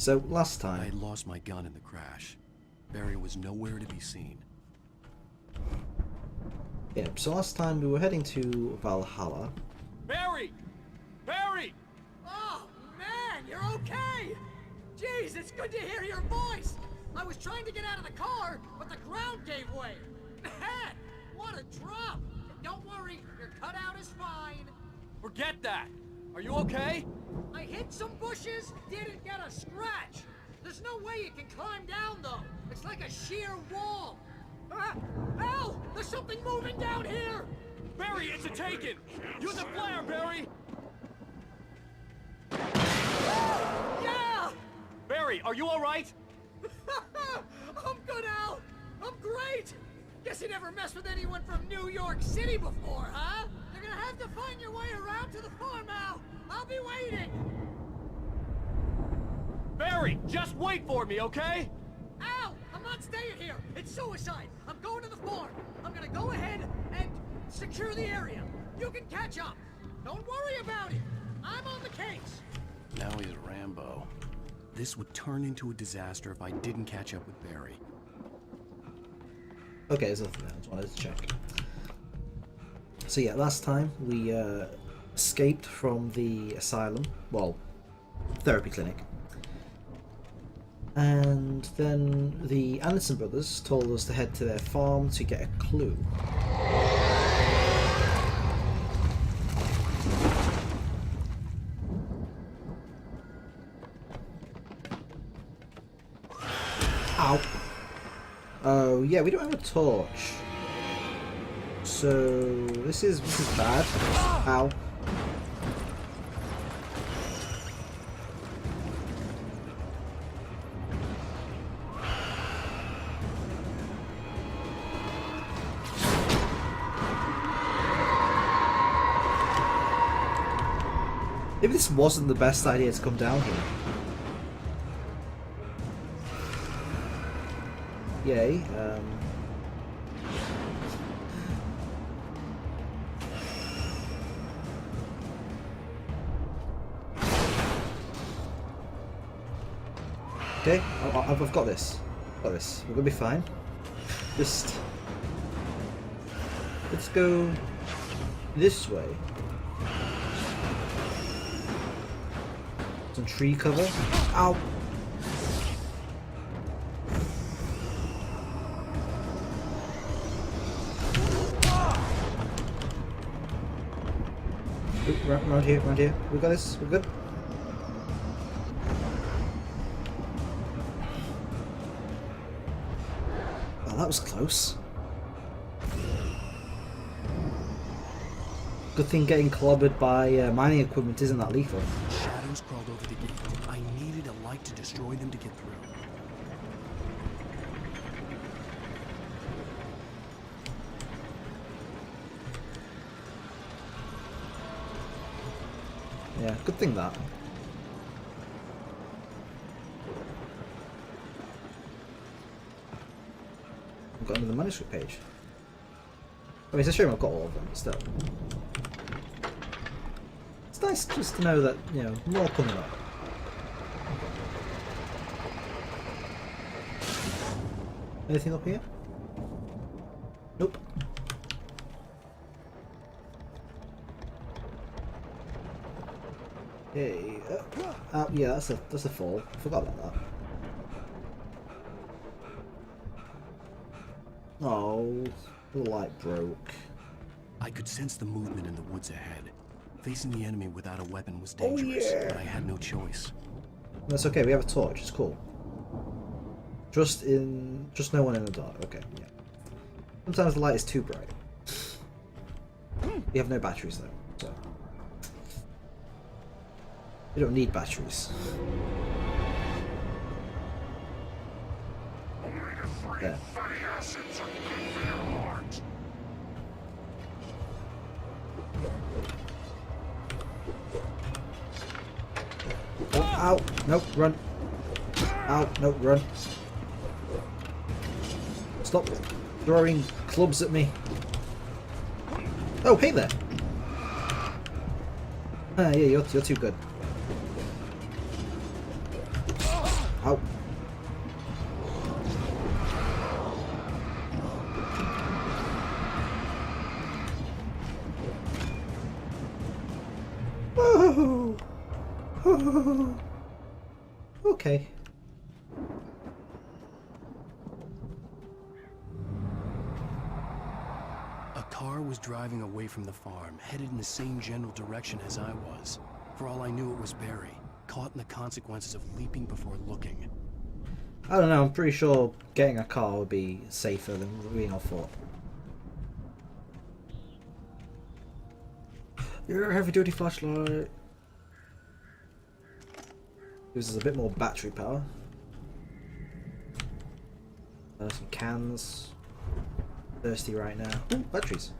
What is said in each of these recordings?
So last I time, had lost my gun in the crash. Barry was nowhere to be seen. yeah. So last time we were heading to Valhalla. Barry! Barry! Oh, man, you're okay! Jeez, it's good to hear your voice! I was trying to get out of the car, but the ground gave way. Man, what a drop! Don't worry, your cutout is fine. Forget that! Are you okay? I hit some bushes, didn't get a scratch. There's no way you can climb down, though. It's like a sheer wall. Al! There's something moving down here! Barry, it's a taken! Use a flare, Barry! Yeah! Barry, are you alright? I'm good, Al! I'm great! Guess you never messed with anyone from New York City before, huh? You're gonna have to find your way around to the farm, Al! I'll be waiting! Barry, just wait for me, okay? Al! I'm not staying here! It's suicide! I'm going to the farm! I'm gonna go ahead and secure the area. You can catch up. Don't worry about it. I'm on the case. Now he's Rambo. This would turn into a disaster if I didn't catch up with Barry. Okay, there's nothing there. I just wanted to check. So yeah, last time we escaped from the asylum, well, therapy clinic. And then the Anderson brothers told us to head to their farm to get a clue. Ow. Oh yeah, we don't have a torch. So this is bad. Ow. Maybe this wasn't the best idea to come down here. Yay. Okay, I've got this. Got this. We're gonna be fine. Just let's go this way. Some tree cover. Ow! Round here, round here. We got this. We're good. Oh, that was close. Good thing getting clobbered by mining equipment isn't that lethal. Shadows crawled over the gate. I needed a light to destroy them to get through. Yeah, good thing that. I've got another manuscript page. I mean, it's a shame I've got all of them, but still. It's nice just to know that, you know, more coming up. Anything up here? Nope. Hey, yeah, that's a fall. I forgot about that. Oh, the light broke. I could sense the movement in the woods ahead. Facing the enemy without a weapon was dangerous, but I had no choice. That's okay. We have a torch. It's cool. Just no one in the dark. Okay, yeah. Sometimes the light is too bright. We have no batteries though, so. We don't need batteries. There. Oh, ow! Nope, run. Ow, nope, run. Stop throwing clubs at me. Oh, hey there! Ah, yeah, you're too good. Oh. Oh. Oh. Okay. A car was driving away from the farm, headed in the same general direction as I was. For all I knew, it was Barry, caught in the consequences of leaping before looking. I don't know, I'm pretty sure getting a car would be safer than being on foot. Your heavy duty flashlight. Gives us a bit more battery power. Some cans. Thirsty right now. Ooh, batteries.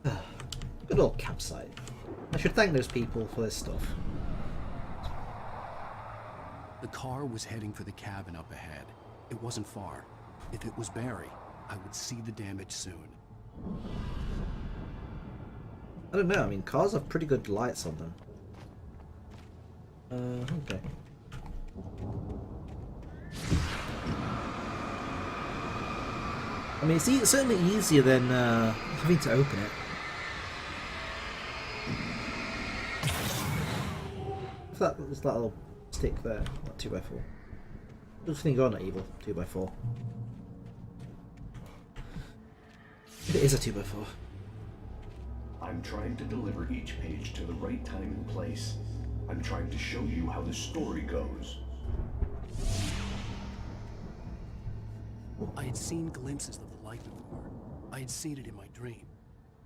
Good old campsite. I should thank those people for this stuff. The car was heading for the cabin up ahead. It wasn't far. If it was Barry, I would see the damage soon. I don't know, I mean, cars have pretty good lights on them. Okay. I mean, it's certainly easier than having to open it. What's that? What's that little stick there? That 2x4. Good thing you're not evil. 2x4. It is a 2x4. I'm trying to deliver each page to the right time and place. I'm trying to show you how the story goes. I had seen glimpses of the light before. I had seen it in my dream.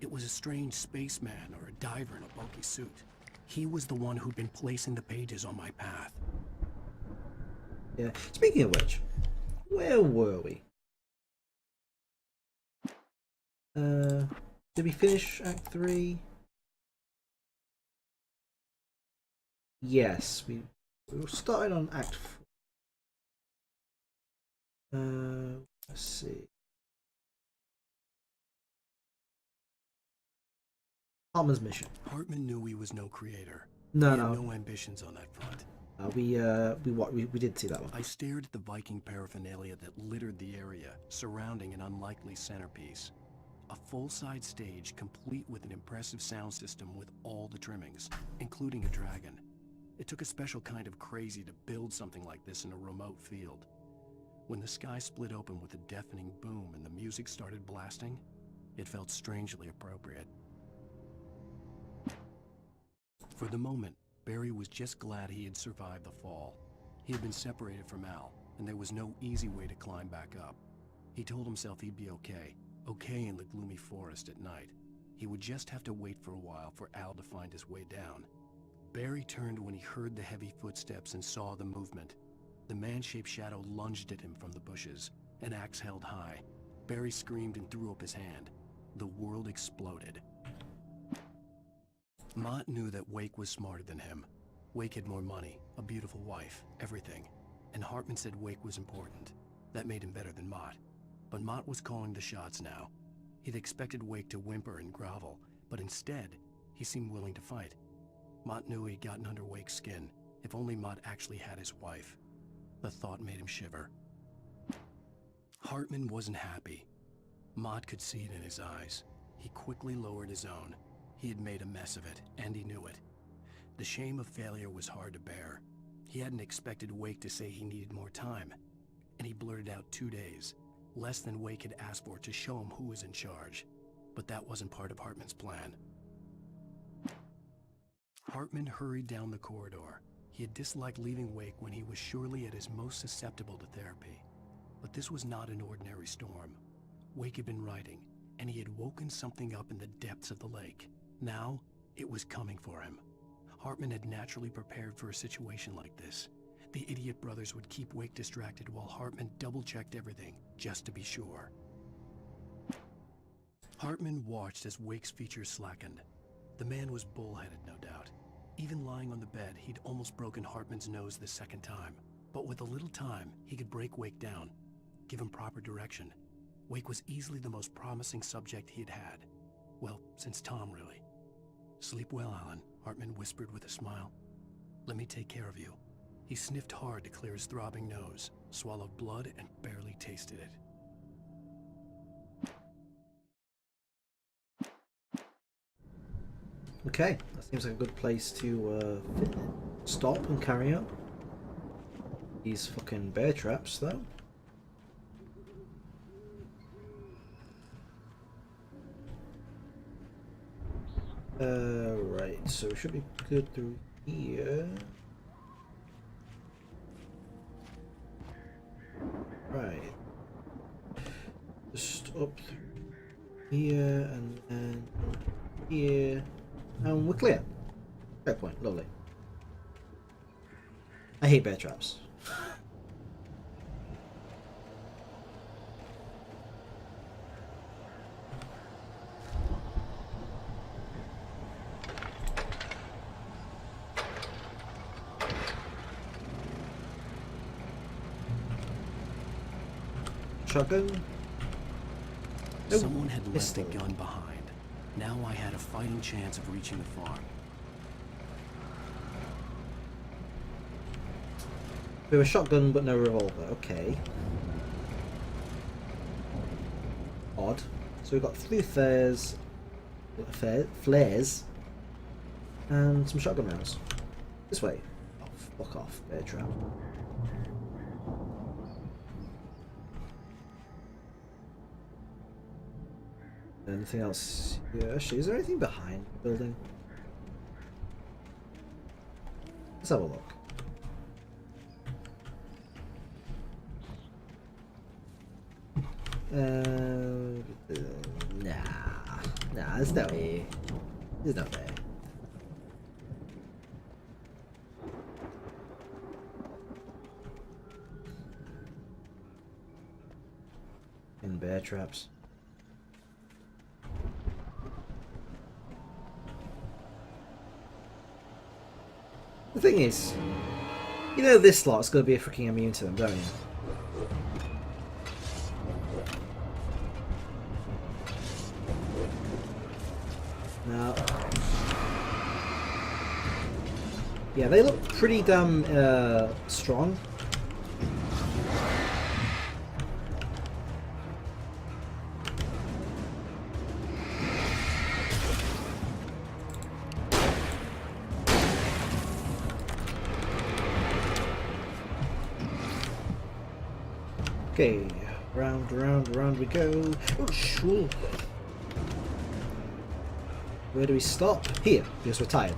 It was a strange spaceman or a diver in a bulky suit. He was the one who'd been placing the pages on my path. Yeah. Speaking of which, where were we? Did we finish Act 3? Yes, we were starting on Act 4. Let's see. Hartman's mission. Hartman knew he was no creator. No, He had no. no ambitions on that front. We did see that one. I stared at the Viking paraphernalia that littered the area, surrounding an unlikely centerpiece. A full-size stage complete with an impressive sound system with all the trimmings, including a dragon. It took a special kind of crazy to build something like this in a remote field. When the sky split open with a deafening boom and the music started blasting, it felt strangely appropriate. For the moment, Barry was just glad he had survived the fall. He had been separated from Al, and there was no easy way to climb back up. He told himself he'd be okay in the gloomy forest at night. He would just have to wait for a while for Al to find his way down. Barry turned when he heard the heavy footsteps and saw the movement. The man-shaped shadow lunged at him from the bushes, an axe held high. Barry screamed and threw up his hand. The world exploded. Mott knew that Wake was smarter than him. Wake had more money, a beautiful wife, everything. And Hartman said Wake was important. That made him better than Mott. But Mott was calling the shots now. He'd expected Wake to whimper and grovel, but instead, he seemed willing to fight. Mott knew he'd gotten under Wake's skin. If only Mott actually had his wife. The thought made him shiver. Hartman wasn't happy. Mott could see it in his eyes. He quickly lowered his own. He had made a mess of it, and he knew it. The shame of failure was hard to bear. He hadn't expected Wake to say he needed more time, and he blurted out 2 days, less than Wake had asked for to show him who was in charge. But that wasn't part of Hartman's plan. Hartman hurried down the corridor. He had disliked leaving Wake when he was surely at his most susceptible to therapy. But this was not an ordinary storm. Wake had been writing, and he had woken something up in the depths of the lake. Now, it was coming for him. Hartman had naturally prepared for a situation like this. The idiot brothers would keep Wake distracted while Hartman double-checked everything, just to be sure. Hartman watched as Wake's features slackened. The man was bullheaded, no doubt. Even lying on the bed, he'd almost broken Hartman's nose the second time. But with a little time, he could break Wake down, give him proper direction. Wake was easily the most promising subject he had had. Well, since Tom, really. "Sleep well, Alan," Hartman whispered with a smile. "Let me take care of you. He sniffed hard to clear his throbbing nose, swallowed blood, and barely tasted it. Okay, that seems like a good place to stop and carry on. These fucking bear traps, though. Right, so we should be good through here. Right. Just up through here and then here. And we're clear. Checkpoint, lovely. I hate bear traps. Shotgun? Nope. Someone had left Pistol. the gun behind. Now I had a fighting chance of reaching the farm. We have a shotgun but no revolver, okay. Odd. So we've got 3 flares, and some shotgun rounds. This way. Oh, fuck off, bear trap. Anything else? Yeah, actually, is there anything behind the building? Let's have a look. Nah, there's no way. There's no way. And bear traps. The thing is, you know this slot's gonna be a freaking immune to them, don't you? Now, yeah, they look pretty damn strong. Okay, round we go. Oh, sure. Where do we stop? Here, because we're tired.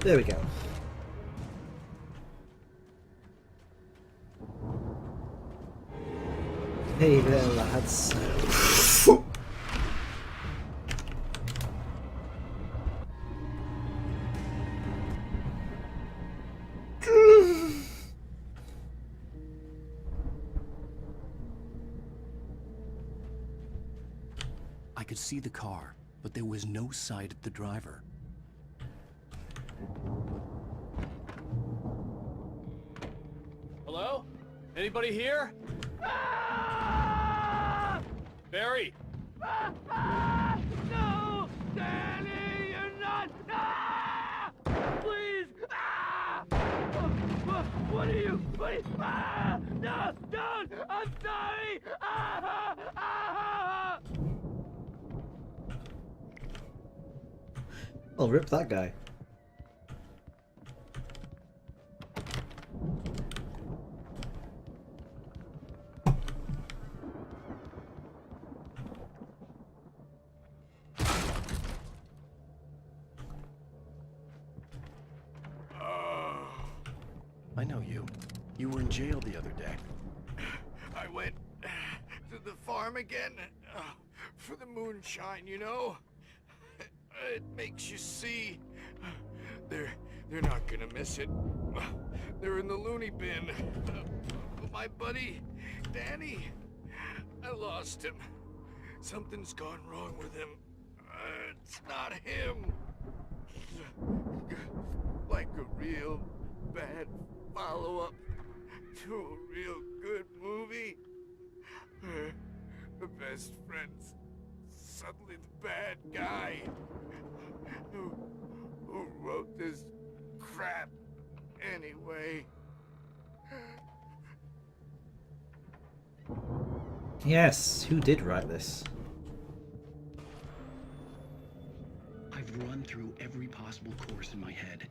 There we go. Hey there, lads. I could see the car, but there was no sight of the driver. Hello? Anybody here? Barry! No! Danny, you're not! Ah! Please! Ah! What are you? Ah! No! Don't! I'm sorry! Ah! Ah! I'll rip that guy. I know you. You were in jail the other day. I went to the farm again for the moonshine, you know? It makes you see. They're not gonna miss it. They're in the loony bin. My buddy, Danny, I lost him. Something's gone wrong with him. It's not him. Like a real bad follow-up to a real good movie. best friend's suddenly the bad guy who wrote this crap anyway. Yes, who did write this? I've run through every possible course in my head.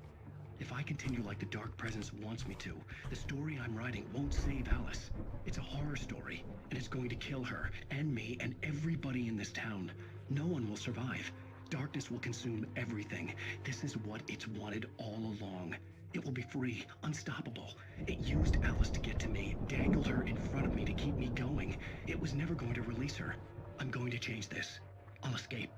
If I continue like the Dark Presence wants me to, the story I'm writing won't save Alice. It's a horror story, and it's going to kill her, and me, and everybody in this town. No one will survive. Darkness will consume everything. This is what it's wanted all along. It will be free, unstoppable. It used Alice to get to me, dangled her in front of me to keep me going. It was never going to release her. I'm going to change this. I'll escape.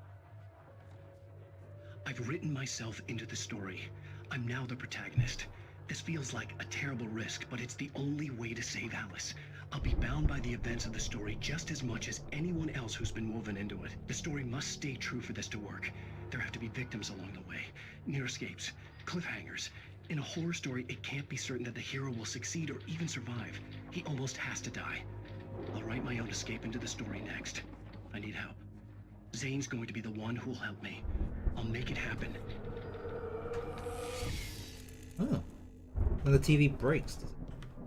I've written myself into the story. I'm now the protagonist. This feels like a terrible risk, but it's the only way to save Alice. I'll be bound by the events of the story just as much as anyone else who's been woven into it. The story must stay true for this to work. There have to be victims along the way, near escapes, cliffhangers. In a horror story, it can't be certain that the hero will succeed or even survive. He almost has to die. I'll write my own escape into the story next. I need help. Zane's going to be the one who'll help me. I'll make it happen. Oh. When the TV breaks.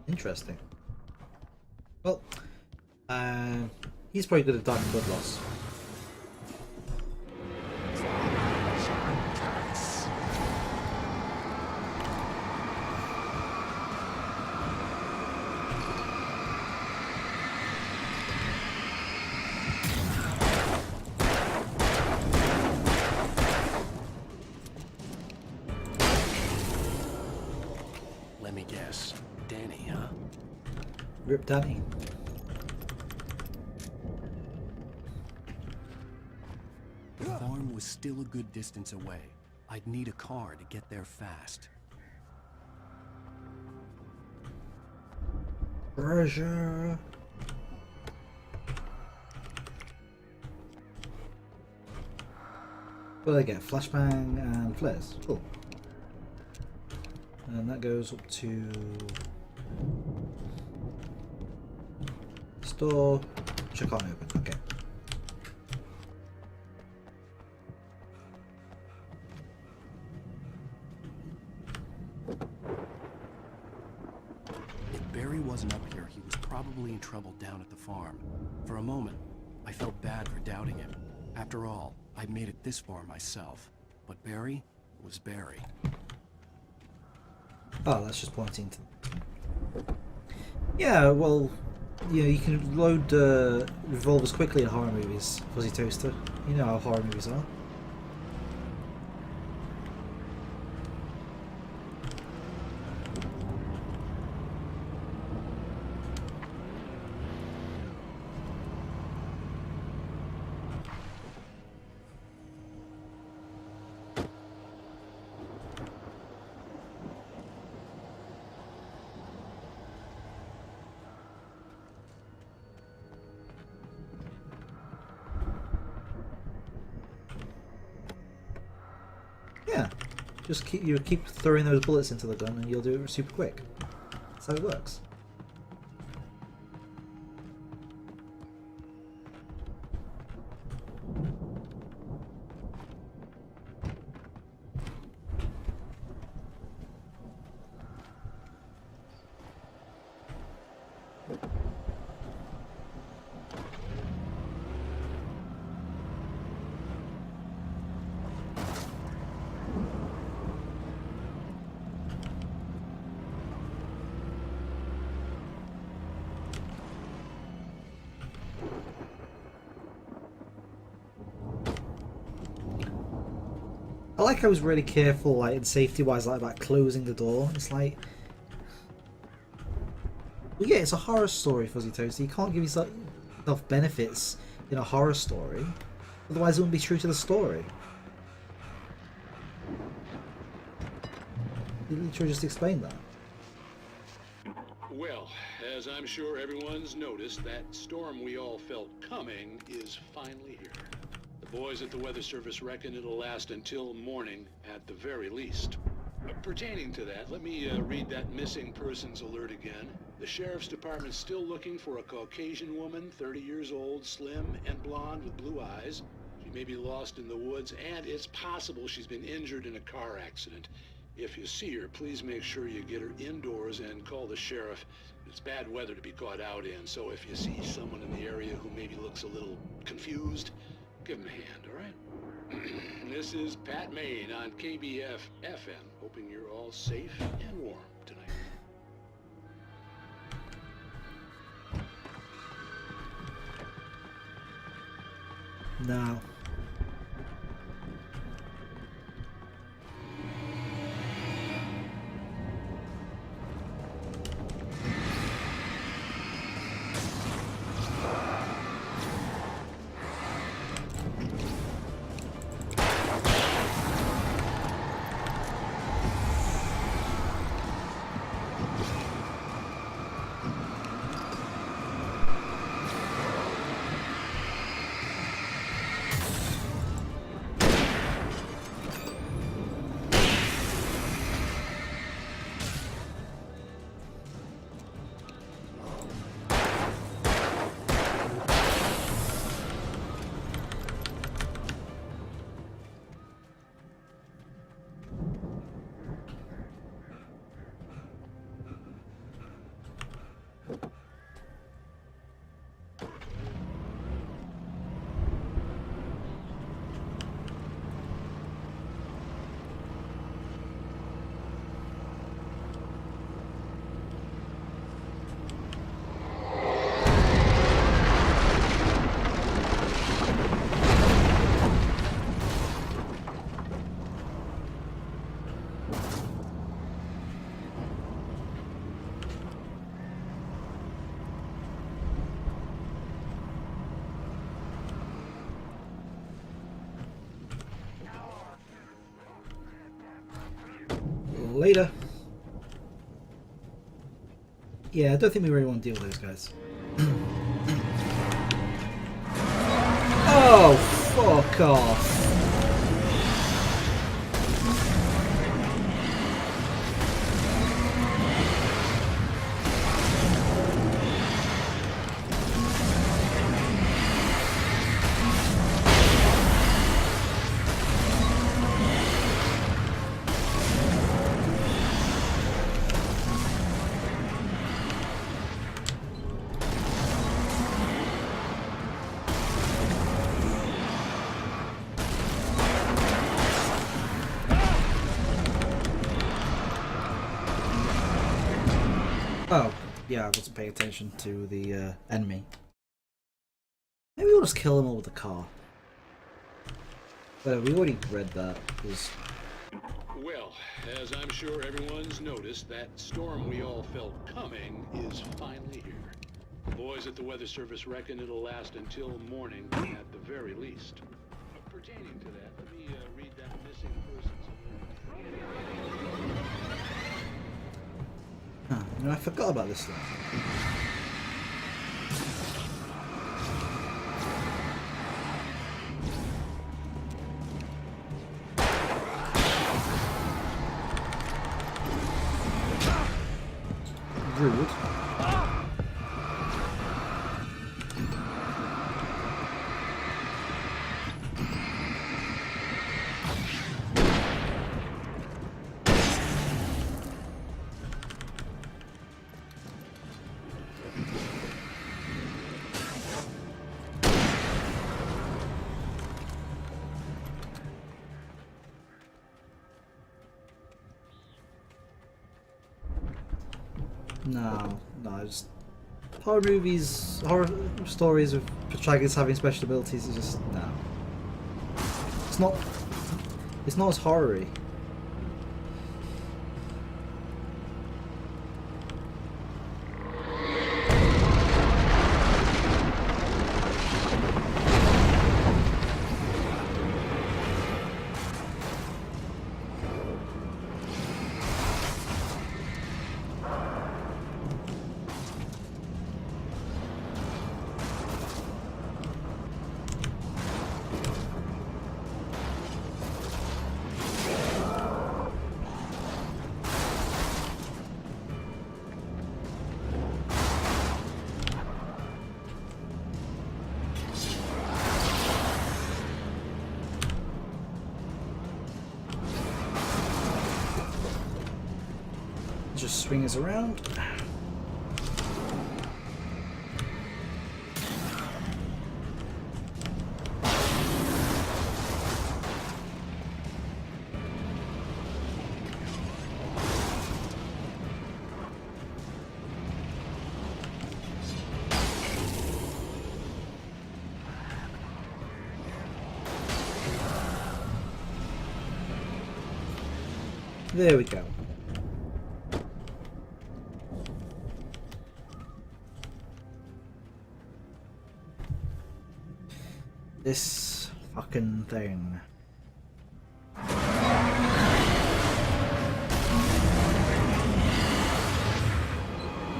Interesting. Well, he's probably going to die from blood loss. Let me guess. Danny, huh? Rip Danny. The farm was still a good distance away. I'd need a car to get there fast. Treasure. What do they get? Flashbang and flares. Cool. And that goes up to store, which I can't open. Okay. If Barry wasn't up here, he was probably in trouble down at the farm. For a moment, I felt bad for doubting him. After all, I made it this far myself. But Barry was Barry. Oh, that's just pointing to... Yeah, well, you know, you can load revolvers quickly in horror movies, Fuzzy Toaster. You know how horror movies are. Yeah, just keep throwing those bullets into the gun and you'll do it super quick. That's how it works. I like I was really careful, like, and safety-wise, like, about closing the door. It's like... Well, yeah, it's a horror story, Fuzzy Toast. You can't give yourself benefits in a horror story. Otherwise, it wouldn't be true to the story. You literally just explained that. Well, as I'm sure everyone's noticed, that storm we all felt coming is finally here. The boys at the Weather Service reckon it'll last until morning at the very least. Pertaining to that, let me read that missing persons alert again. The sheriff's department's still looking for a Caucasian woman, 30 years old, slim and blonde with blue eyes. She may be lost in the woods, and it's possible she's been injured in a car accident. If you see her, please make sure you get her indoors and call the sheriff. It's bad weather to be caught out in, so if you see someone in the area who maybe looks a little confused, give him a hand, all right? This is Pat Maine on KBF FM, hoping you're all safe and warm tonight. No. Later. Yeah, I don't think we really want to deal with those guys. Oh, fuck off. Oh, yeah, I wasn't paying attention to the enemy. Maybe we'll just kill them all with the car. But we already read that. Well, as I'm sure everyone's noticed, that storm we all felt coming is finally here. The boys at the Weather Service reckon it'll last until morning at the very least. Pertaining to that, let me read that missing persons alert. Huh, you know, I forgot about this thing. Rude. No, just horror movies, horror stories with protagonists having special abilities is just no. It's not as horror-y. swing us around. There we go. This fucking thing.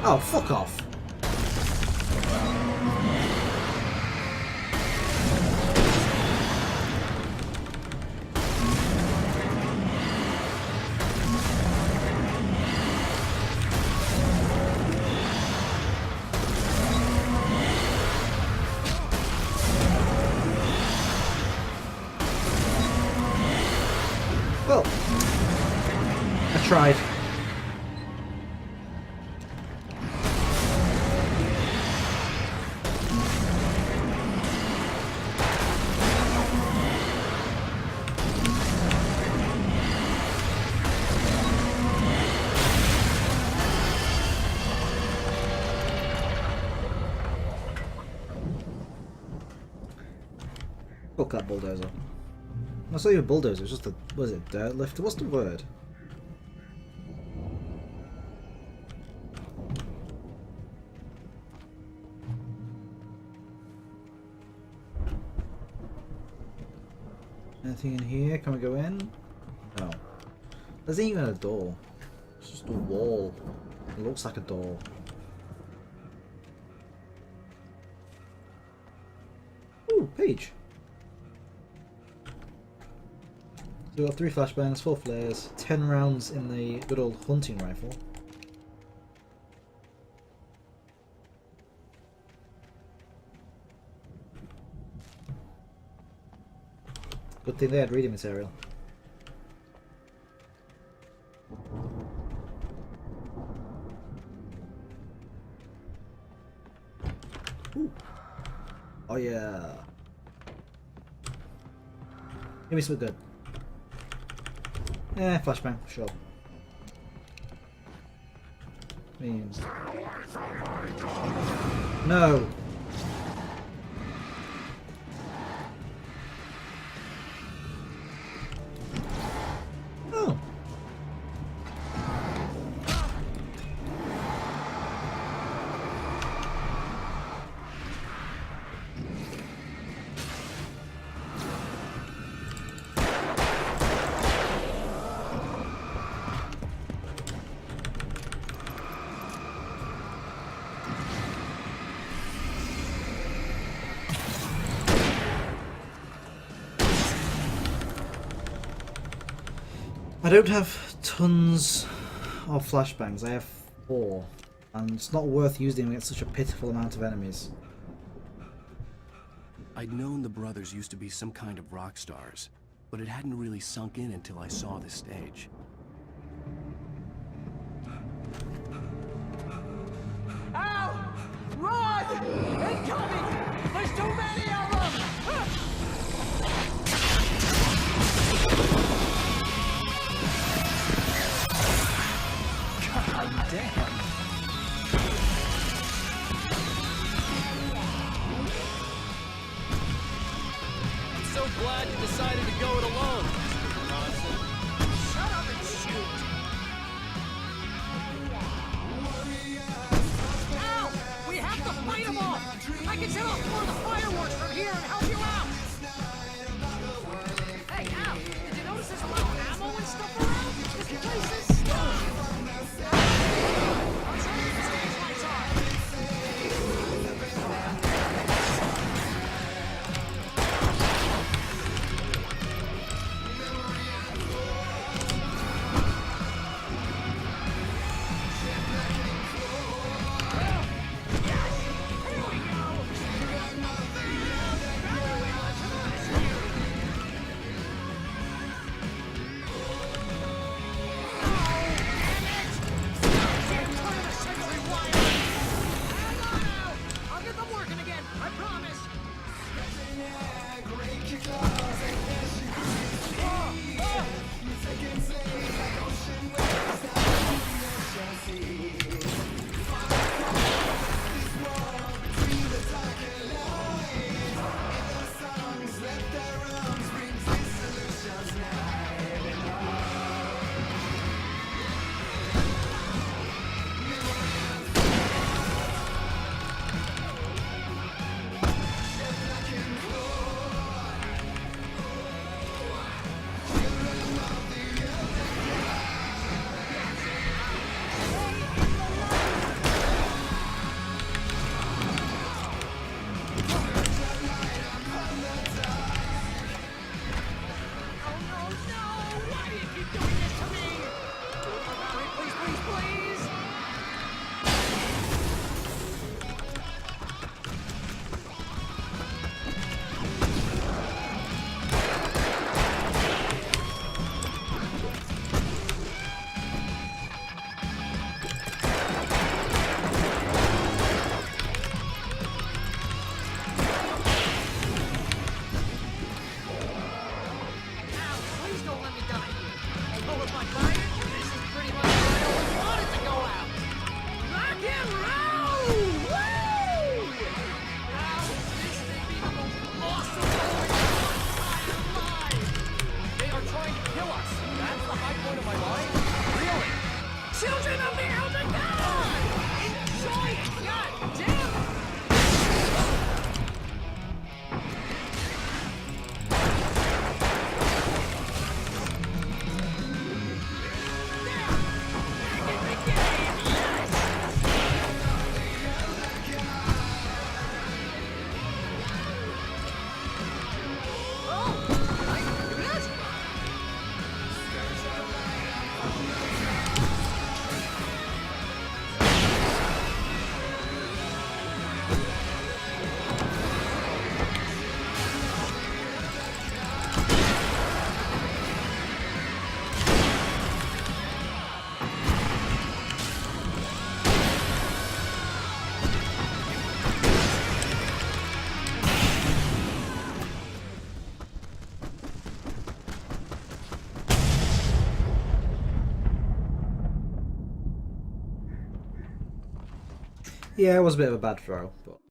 Oh, fuck off. Well, I tried. Fuck that bulldozer. That's not even a bulldozer, it's just a, what is it, dirt lifter? What's the word? Anything in here? Can we go in? No. There's even a door. It's just a wall. It looks like a door. Ooh, page. So we've got 3 flashbangs, 4 flares, 10 rounds in the good old hunting rifle. Good thing they had reading material. Ooh. Oh yeah. Give me something good. Flashbang, sure. Means. No! Oh! I don't have tons of flashbangs, I have 4, and it's not worth using them against such a pitiful amount of enemies. I'd known the brothers used to be some kind of rock stars, but it hadn't really sunk in until I saw this stage. Ow! Run! Incoming! There's too many of them! Damn! I'm so glad you decided to go it alone, Mr. Johnson. Shut up and shoot! Ow! We have to fight them off! I can set off more of the fireworks from here and help you out! Hey, Al! Did you notice there's a lot of ammo and stuff around? This place is stuffed! I'll tell you the stage lights are! Yeah, it was a bit of a bad throw, but